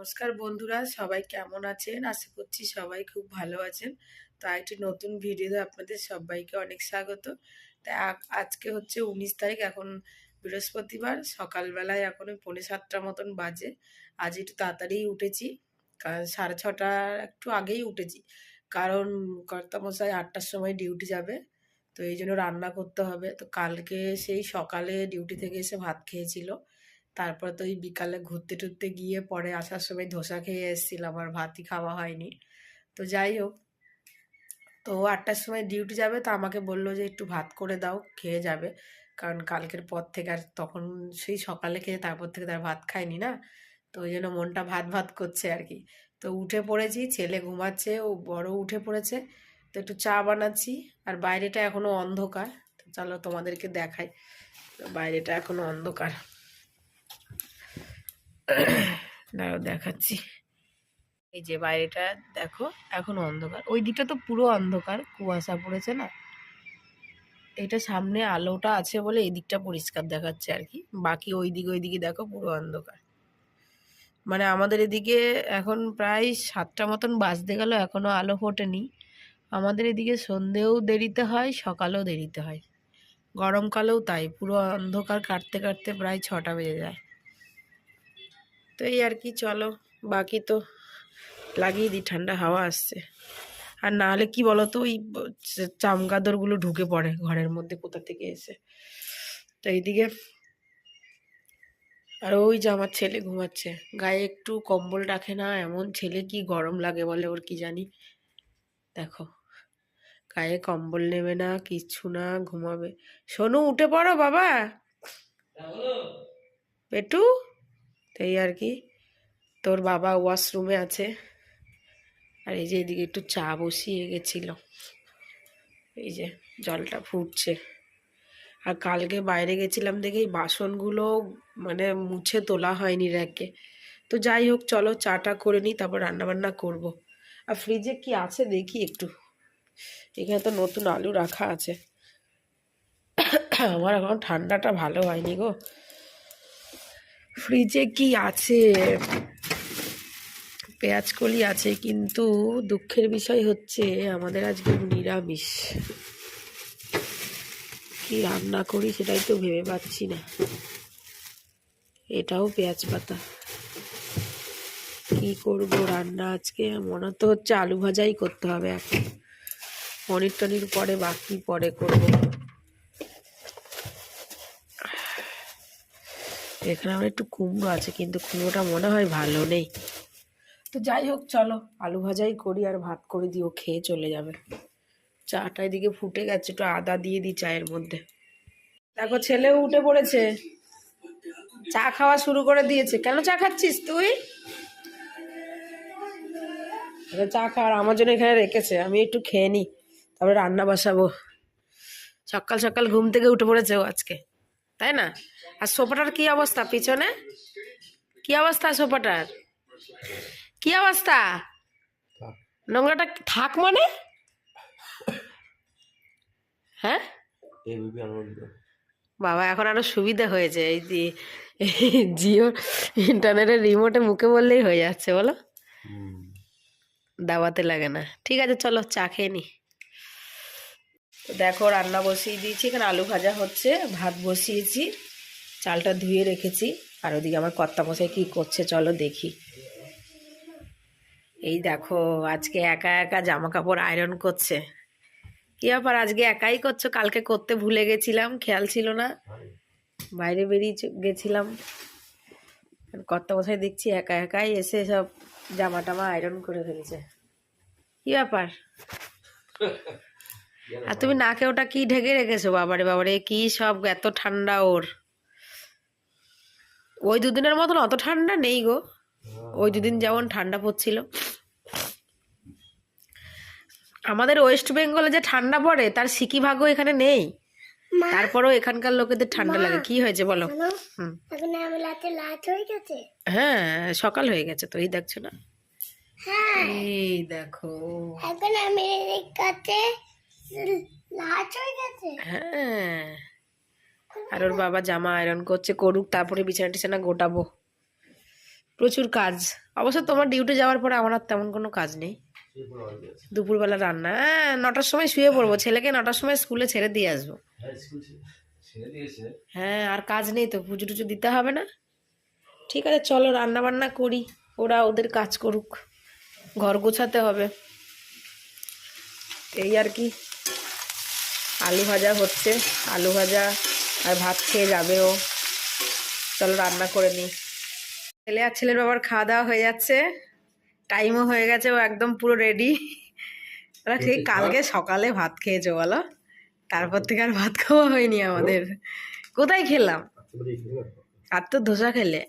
নমস্কার বন্ধুরা, সবাই কেমন আছেন? আশা করছি সবাই খুব ভালো আছেন। তো একটি নতুন ভিডিওতে আপনাদের সবাইকে অনেক স্বাগত। তা আজকে হচ্ছে 19 তারিখ, এখন বৃহস্পতিবার। সকালবেলায় এখন ওই 6:45 মতন বাজে। আজ একটু তাড়াতাড়ি উঠেছি, কারণ 6:30 একটু আগেই উঠেছি, কারণ কর্তামশাই 8টার সময় ডিউটি যাবে। তো এই জন্য রান্না করতে হবে। তো কালকে সেই সকালে ডিউটি থেকে এসে ভাত খেয়েছিল, তারপর তো ওই বিকালে ঘুরতে টুরতে গিয়ে পরে আসার সময় ধোসা খেয়ে এসেছিলাম, আর ভাতই খাওয়া হয়নি। তো যাই হোক, তো 8টার সময় ডিউটি যাবে, তো আমাকে বললো যে একটু ভাত করে দাও, খেয়ে যাবে। কারণ কালকের পর থেকে আর তখন সেই সকালে খেয়ে তারপর থেকে তার ভাত খায়নি না। তো ওই জন্য মনটা ভাত ভাত করছে আর কি। তো উঠে পড়েছি, ছেলে ঘুমাচ্ছে, ও বড় উঠে পড়েছে। তো একটু চা বানাচ্ছি, আর বাইরেটা এখনো অন্ধকার। তো চলো তোমাদেরকে দেখাই, বাইরেটা এখনো অন্ধকার। দাঁড়াও দেখাচ্ছি। এই যে বাইরেটা দেখো, এখন অন্ধকার। ওই দিকটা তো পুরো অন্ধকার, কুয়াশা পড়েছে না। এটা সামনে আলোটা আছে বলে এই দিকটা পরিষ্কার দেখাচ্ছে আর কি। বাকি ওইদিকে দেখো পুরো অন্ধকার। মানে আমাদের এদিকে এখন প্রায় 7টা মতন বাজতে গেল, এখনো আলো ফোটেনি। আমাদের এদিকে সন্ধেও দেরিতে হয়, সকালেও দেরিতে হয়। গরমকালেও তাই, পুরো অন্ধকার কাটতে কাটতে প্রায় 6টা বেজে যায়। তো এই আর কি, চলো বাকি তো লাগিয়ে দিই, ঠান্ডা হাওয়া আসছে। আর না হলে কি বলতো, ওই চামগাদরগুলো ঢুকে পড়ে ঘরের মধ্যে কোথা থেকে এসে। তো এইদিকে, আর ওই যে আমার ছেলে ঘুমাচ্ছে, গায়ে একটু কম্বল রাখে না, এমন ছেলে, কি গরম লাগে বলে ওর কি জানি। দেখো, গায়ে কম্বল নেবে না, কিচ্ছু না, ঘুমাবে। সোনু উঠে পড়ো বাবা, পেটু। এই আর কি, তোর বাবা ওয়াশরুমে আছে। আর এই যে এদিকে একটু চা বসিয়ে গেছিল, এই যে জলটা ফুটছে। আর কালকে বাইরে গেছিলাম দেখে এই বাসনগুলো মানে মুছে তোলা হয়নি র্যাকে। তো যাই হোক, চলো চাটা করে নিই, তারপর রান্নাবান্না করব। আর ফ্রিজে কি আছে দেখি একটু, এখানে তো নতুন আলু রাখা আছে। আমার এখন ঠান্ডাটা ভালো হয়নি গো। ফ্রিজে কি আছে, পেঁয়াজ কলি আছে, কিন্তু দুঃখের বিষয় হচ্ছে আমাদের আজকে নিরামিষ। কি রান্না করি সেটাই তো ভেবে পাচ্ছি না। এটাও পেঁয়াজ পাতা, কি করব রান্না আজকে? মনে তো হচ্ছে আলু ভাজাই করতে হবে এখন। পনির টনির পরে, বাকি পরে করব। এখানে আমার একটু কুমড়ো আছে, কিন্তু কুমড়োটা মনে হয় ভালো নেই। তো যাই হোক, চলো আলু ভাজাই করি আর ভাত করে দিও, খেয়ে চলে যাবে। চাটা এদিকে ফুটে গেছে, একটু আদা দিয়ে দিই চায়ের মধ্যে। দেখো ছেলেও উঠে পড়েছে, চা খাওয়া শুরু করে দিয়েছে। কেন চা খাচ্ছিস তুই? চা খাওয়ার আমার জন্য এখানে রেখেছে, আমি একটু খেয়ে নিই, তারপরে রান্না বসাবো। সকাল সকাল ঘুম থেকে উঠে পড়েছে ও আজকে, তাই না? আর সোফাটার কি অবস্থা পিছনে, কি অবস্থা সোফাটার, কি অবস্থা? নোংরাটা থাক মানে, হ্যাঁ বাবা, এখন আরো সুবিধা হয়েছে। এই জিও ইন্টারনেটের রিমোটে মুখে বললেই হয়ে যাচ্ছে, বলো, দাবাতে লাগে না। ঠিক আছে, চলো চা খেয়ে নি। দেখো রান্না বসিয়ে দিয়েছি, এখানে আলু ভাজা হচ্ছে, ভাত বসিয়েছি, চালটা ধুয়ে রেখেছি। আর ওদিকে আমার কর্তামশাই কি করছে চলো দেখি। এই দেখো, আজকে একা একা জামা কাপড় আয়রন করছে। কি ব্যাপার, আজকে একাই করছো? কালকে করতে ভুলে গেছিলাম, খেয়াল ছিল না, বাইরে বেরিয়ে গেছিলাম। কর্তামশাই দেখছি একা একাই এসে সব জামা টামা আয়রন করে ফেলেছে। কি ব্যাপার? আর তুমি নাকে ওটা কি ঢেকে রেখেছো? বাবারে বাবারে, কি সব, এত ঠান্ডা ওর। ওই দুদিনের মতন অত ঠান্ডা নেই গো, ওই দুদিন যেমন ঠান্ডা পড়ছিল। আমাদের ওয়েস্ট বেঙ্গলে যে ঠান্ডা পড়ে তার সিকি ভাগও এখানে নেই, তারপরেও এখানকার লোকেদের ঠান্ডা লাগে। কি হয়েছে বলো? হ্যাঁ, সকাল হয়ে গেছে তো, এই দেখছো না, এই দেখো। হ্যাঁ, আর ওর বাবা জামা আয়রন করছে, করুক, তারপরে বিছানা টিছানা গোটাবো। প্রচুর কাজ। অবশ্য তোমার ডিউটি যাওয়ার পরে আমার আর তেমন কোনো কাজ নেই। দুপুরবেলা রান্না, হ্যাঁ 9টার সময় শুয়ে পড়বো, ছেলেকে 9টার সময় স্কুলে ছেড়ে দিয়ে আসবো। হ্যাঁ আর কাজ নেই তো, পুজো টুজো দিতে হবে না। ঠিক আছে চলো রান্না বান্না করি, ওরা ওদের কাজ করুক, ঘর গোছাতে হবে, এই আর কি। আলু ভাজা হচ্ছে, আলু ভাজা আর ভাত খেয়ে যাবে ও। চলো রান্না করে নিই। ছেলে আর ছেলের বাবার খাওয়া দাওয়া হয়ে যাচ্ছে, টাইমও হয়ে গেছে, ও একদম পুরো রেডি। ওরা ঠিক কালকে সকালে ভাত খেয়েছে বলো, তারপর থেকে আর ভাত খাওয়া হয়নি আমাদের। কোথায় খেলাম, আর তো ধোসা খেলে।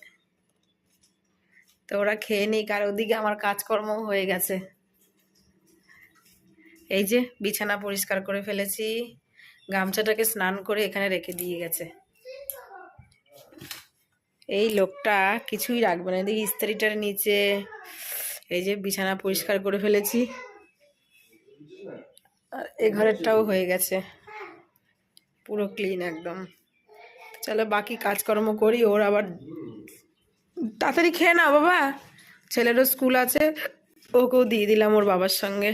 তো ওরা খেয়ে নিক, আর ওদিকে আমার কাজকর্ম হয়ে গেছে। এই যে বিছানা পরিষ্কার করে ফেলেছি, গামছাটাকে স্নান করে এখানে রেখে দিয়ে গেছে। এই লোকটা কিছুই রাখবে না, এদিকে ইস্ত্রিটার নিচে। এই যে বিছানা পরিষ্কার করে ফেলেছি, আর এ ঘরেরটাও হয়ে গেছে পুরো ক্লিন একদম। চলো বাকি কাজকর্ম করি। ওর আবার তাড়াতাড়ি খেয়ে নাও বাবা, ছেলেরও স্কুল আছে, ওকেও দিয়ে দিলাম ওর বাবার সঙ্গে।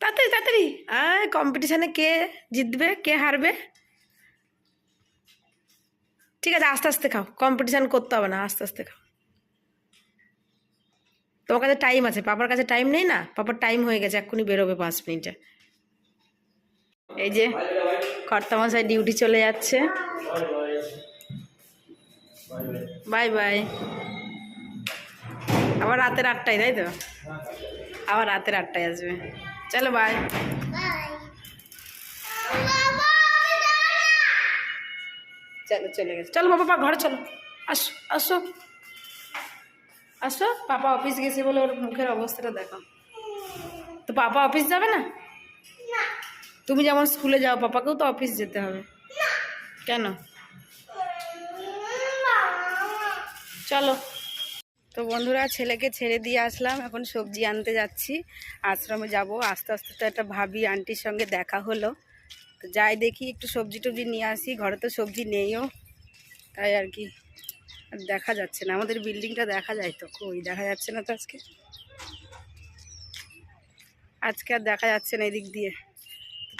তাড়াতাড়ি তাড়াতাড়ি, কম্পিটিশনে কে জিতবে কে হারবে। ঠিক আছে আস্তে আস্তে খাও, কম্পিটিশন করতে হবে না, আস্তে আস্তে খাও। তোমার কাছে টাইম আছে, পাপার কাছে টাইম নেই না, পাপার টাইম হয়ে গেছে, এক্ষুনি বেরোবে 5 মিনিটে। এই যে কর্তামশাই ডিউটি চলে যাচ্ছে, বাই বাই। আবার রাতের 8টায়, তাই তো? আবার রাতের 8টায় আসবে, চলো বাই। চলো চলে গেছে, চলো বাবা ঘরে চলো, আসো আসো আসো। পাপা অফিস গেছে বলে ওর মুখের অবস্থাটা দেখো। তো পাপা অফিস যাবে না? তুমি যেমন স্কুলে যাও, পাপাকেও তো অফিস যেতে হবে। কেন? চলো। তো বন্ধুরা ছেলেকে ছেড়ে দিয়ে আসলাম, এখন সবজি আনতে যাচ্ছি, আশ্রমে যাব। আস্তে আস্তে তো একটা ভাবি আন্টির সঙ্গে দেখা হলো, তো যাই দেখি একটু সবজি টবজি নিয়ে আসি। ঘরে তো সবজি নেইও, তাই আর কি। আর দেখা যাচ্ছে না, আমাদের বিল্ডিংটা দেখা যায় তো, কই দেখা যাচ্ছে না তো আজকে। আজকে আর দেখা যাচ্ছে না এদিক দিয়ে।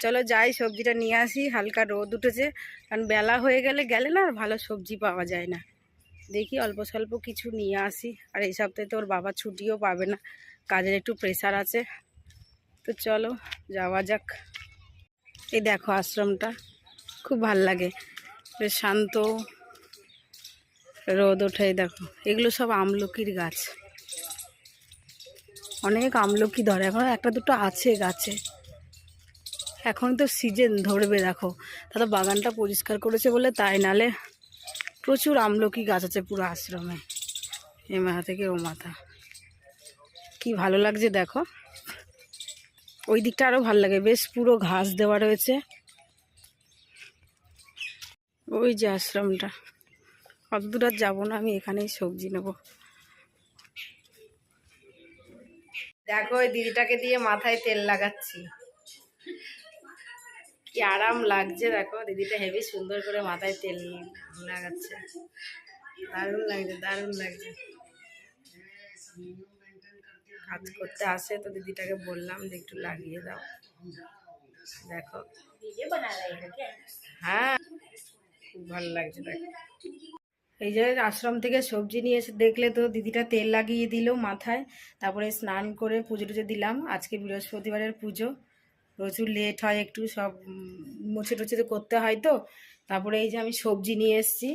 চলো যাই সবজিটা নিয়ে আসি, হালকা রোদ উঠেছে, কারণ বেলা হয়ে গেলে না আর ভালো সবজি পাওয়া যায় না। দেখি অল্প স্বল্প কিছু নিয়ে আসি, আর এই সপ্তাহে তো ওর বাবা ছুটিও পাবে না, কাজের একটু প্রেসার আছে। তো চলো যাওয়া যাক। এই দেখো আশ্রমটা খুব ভাল লাগে, বেশ শান্ত, রোদ ওঠে। দেখো এগুলো সব আমলকির গাছ, অনেক আমলকি ধরে, এখন একটা দুটো আছে গাছে, এখন তো সিজন ধরবে। দেখো দাদা বাগানটা পরিষ্কার করেছে বলে তাই, নালে প্রচুর আমলকি গাছ আছে পুরো আশ্রমে, এ মাথা থেকে ও মাথা। কি ভালো লাগছে দেখো, ওই দিকটা আরও ভালো লাগে, বেশ পুরো ঘাস দেওয়া রয়েছে। ওই যে আশ্রমটা, অত দূর আর যাবো না, আমি এখানেই সবজি নেব। দেখো ওই দিদিটাকে দিয়ে মাথায় তেল লাগাচ্ছি, কি আরাম লাগছে। দেখো দিদিটা হেভি সুন্দর করে মাথায় তেল লাগাচ্ছে, দারুণ লাগছে দারুণ লাগছে। কাজ করতে আসে তো দিদিটাকে বললাম যে একটু লাগিয়ে দাও। দেখো হ্যাঁ খুব ভালো লাগছে। দেখো এই যে আশ্রম থেকে সবজি নিয়ে এসে দেখলে তো দিদিটা তেল লাগিয়ে দিল মাথায়, তারপরে স্নান করে পুজো টুজো দিলাম। আজকে বৃহস্পতিবারের পুজো, প্রচুর লেট হয় একটু, সব মুছে টুছে তো করতে হয় তো। তারপরে এই যে আমি সবজি নিয়ে এসেছি,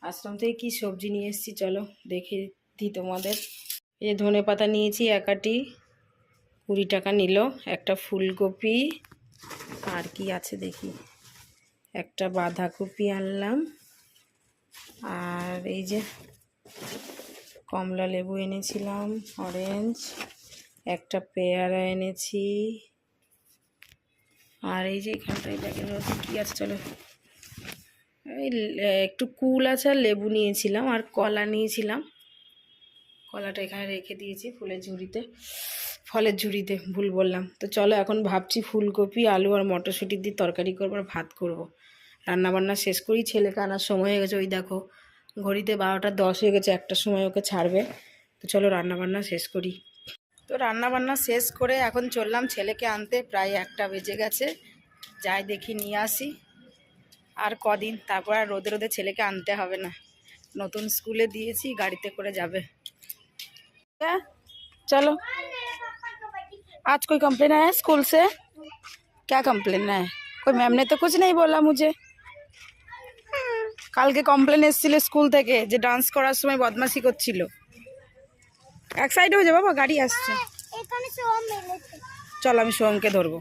আশ্রম থেকে কি সবজি নিয়ে এসেছি চলো দেখে দিই তোমাদের। এই যে ধনে পাতা নিয়েছি 1 আটি, 20 টাকা নিল। একটা ফুলকপি, আর কি আছে দেখি, একটা বাঁধাকপি আনলাম, আর এই যে কমলা লেবু এনেছিলাম, অরেঞ্জ, একটা পেয়ারা এনেছি, আর এই যে এখানটায় দেখেন কি আছে চলো, এই একটু কুল আছে, আর লেবু নিয়েছিলাম, আর কলা নিয়েছিলাম। কলাটা এখানে রেখে দিয়েছি ফুলের ঝুড়িতে, ফলের ঝুড়িতে ভুল বললাম। তো চলো এখন ভাবছি ফুলকপি আলু আর মটরশুঁটি দিয়ে তরকারি করবো আর ভাত করব। রান্নাবান্না শেষ করি, ছেলেকে আনার সময় হয়ে গেছে। ওই দেখো ঘড়িতে 12টা 10 হয়ে গেছে, একটার সময় ওকে ছাড়বে। তো চলো রান্নাবান্না শেষ করি। তো রান্নাবান্না শেষ করে এখন চললাম ছেলেকে আনতে, প্রায় 1টা বেজে গেছে। যাই দেখি নিয়ে আসি, আর কদিন, তারপর আর রোদে রোদে ছেলেকে আনতে হবে না। নতুন স্কুলে দিয়েছি, গাড়িতে করে যাবে। चलो आज कोई कंप्लेन आया स्कूल से? क्या कंप्लेन है? कोई मैम ने तो कुछ नहीं बोला मुझे। কালকে কমপ্লেন এসেছিল স্কুল থেকে যে ডান্স করার সময় বদমাশি করছিল। এক সাইডে হয়ে যা বাবা, গাড়ি আসছে। চল আমি সোহমকে ধরবো।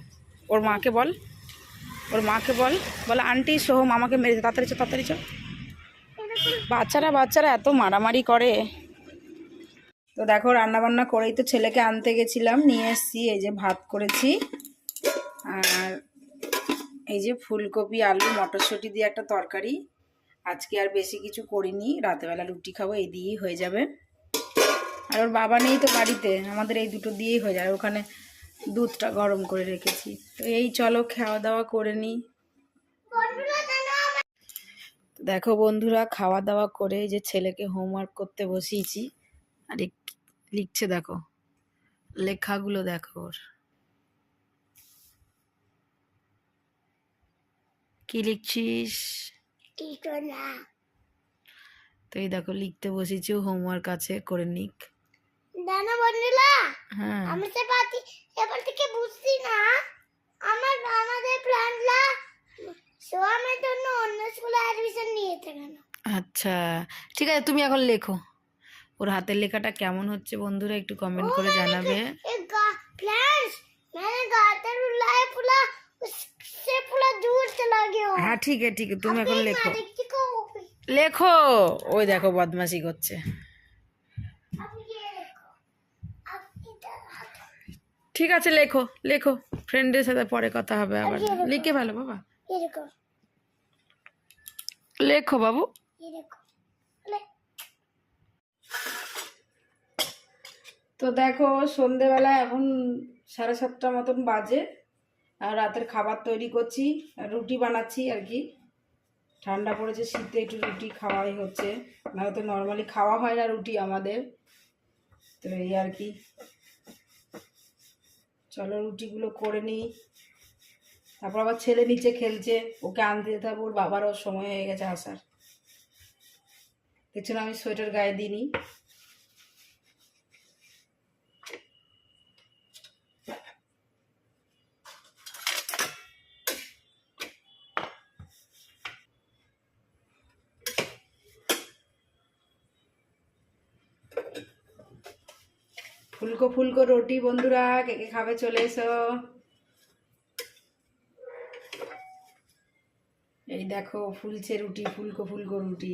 ওর মাকে বল, ওর মাকে বল, বলে আন্টি সোহম আমাকে মেরেছে, তাড়াতাড়ি চল তাড়াতাড়ি চল। বাচ্চারা এত মারামারি করে। তো দেখো রান্নাবান্না করেই তো ছেলেকে আনতে গেছিলাম, নিয়ে এসেছি। এই যে ভাত করেছি, আর এই যে ফুলকপি আলু মটরশুঁটি দিয়ে একটা তরকারি। আজকে আর বেশি কিছু করিনি, রাতেবেলা রুটি খাবো, এই দিয়েই হয়ে যাবে। আর ওর বাবা নেই তো বাড়িতে, আমাদের এই দুটো দিয়েই হয়ে যাবে। ওখানে দুধটা গরম করে রেখেছি। তো এই চলো খাওয়া দাওয়া করে নিই। দেখো বন্ধুরা, খাওয়া দাওয়া করে যে ছেলেকে হোমওয়ার্ক করতে বসিয়েছি, আর লিখছে দেখো, লেখাগুলো দেখো ওর কি লিখছিস। তো এই দেখো লিখতে বসেছি, হোমওয়ার্ক আছে করে নিক। দানা বন্ধুরা, হ্যাঁ আমি তো পাতি এবার থেকে বুঝছি না আমাদের প্ল্যানলা সোয়ামের জন্য অন্য স্কুলে অ্যাডমিশন নিয়েছে কেন। আচ্ছা ঠিক আছে, তুমি এখন লেখো। ওর হাতের লেখাটা কেমন হচ্ছে বন্ধুরা একটু কমেন্ট করে জানাবে। प्लान्स मैंने गाता रुलाया पूरा उससे पूरा दूर चला गया। হ্যাঁ ঠিক আছে তুমি এখন লেখো লেখো। ওই দেখো বদমাশি করছে। ঠিক আছে লেখো লেখো, ফ্রেন্ডের সাথে পরে কথা হবে আবার। লিখে ভালো বাবা, লেখো বাবু। তো দেখো সন্ধেবেলা এখন 7:30 মতন বাজে, আর রাতের খাবার তৈরি করছি, রুটি বানাচ্ছি আর কি। ঠান্ডা পড়েছে, শীতে একটু রুটি খাওয়াই হচ্ছে, নাহলে তো নর্মালি খাওয়া হয় না রুটি আমাদের। তো এই আর কি, চলো রুটিগুলো করে নিই। তারপর আবার ছেলে নিচে খেলছে, ওকে আনতে যেতে হবে, ওর বাবারও সময় হয়ে গেছে আসার। দেখছো না আমি সোয়েটার গায়ে দিইনি। ফুলকো ফুলকো রুটি বন্ধুরা, কে কে খাবে চলে এসো। এই দেখো ফুলছে রুটি, ফুলকো ফুলকো রুটি।